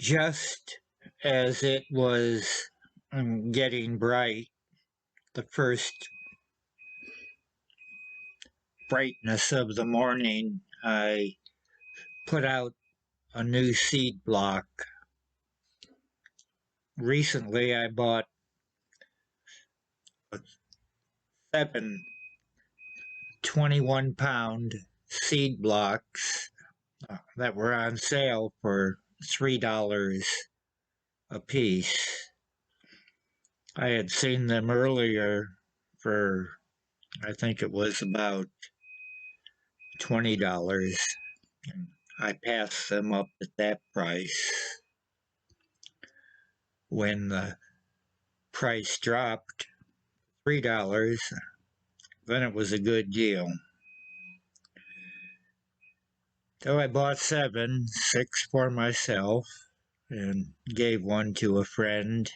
Just as it was getting bright, the first brightness of the morning, I put out a new seed block. Recently, I bought 7 21-pound seed blocks that were on sale for $3 a piece. I had seen them earlier for, I think it was about $20. And I passed them up at that price. When the price dropped $3, then it was a good deal. So I bought 7, 6 for myself, and gave one to a friend.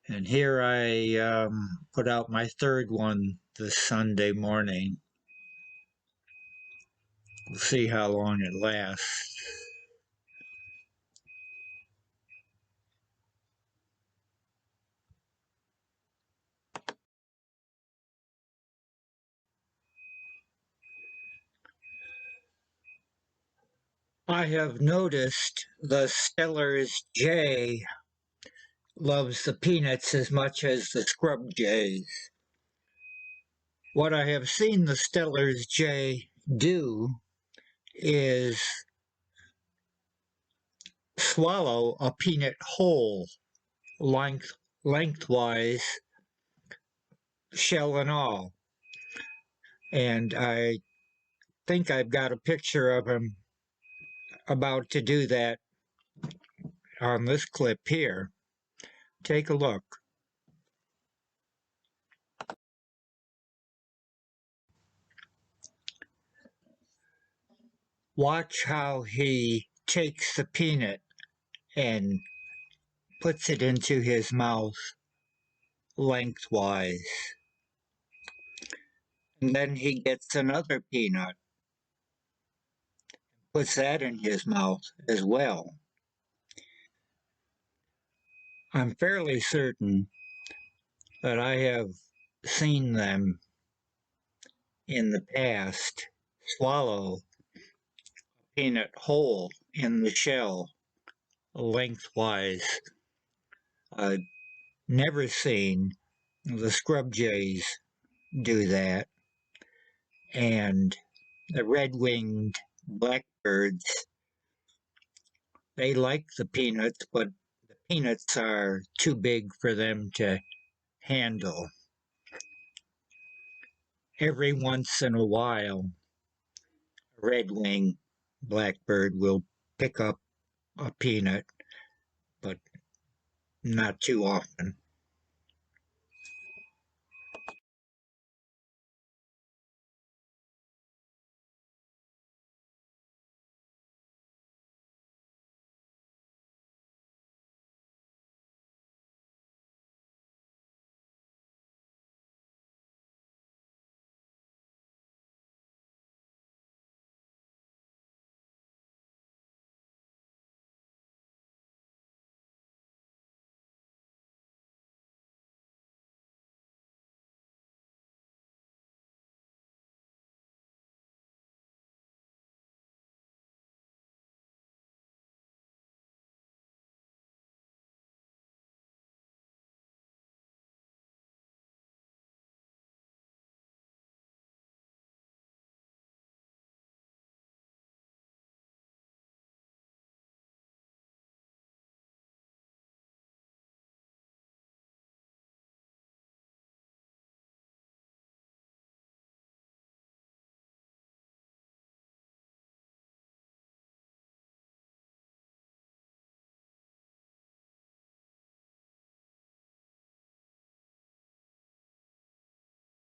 And here I put out my third one this Sunday morning. We'll see how long it lasts. I have noticed the Stellar's jay loves the peanuts as much as the scrub jays. What I have seen the Stellar's jay do is swallow a peanut whole, lengthwise, shell and all. And I think I've got a picture of him about to do that on this clip here. Take a look. Watch how he takes the peanut and puts it into his mouth lengthwise. And then he gets another peanut, puts that in his mouth as well. I'm fairly certain that I have seen them in the past swallow a peanut whole in the shell lengthwise. I've never seen the scrub jays do that, and the red-winged blackbirds, they like the peanuts, but the peanuts are too big for them to handle. Every once in a while, a red-winged blackbird will pick up a peanut, but not too often.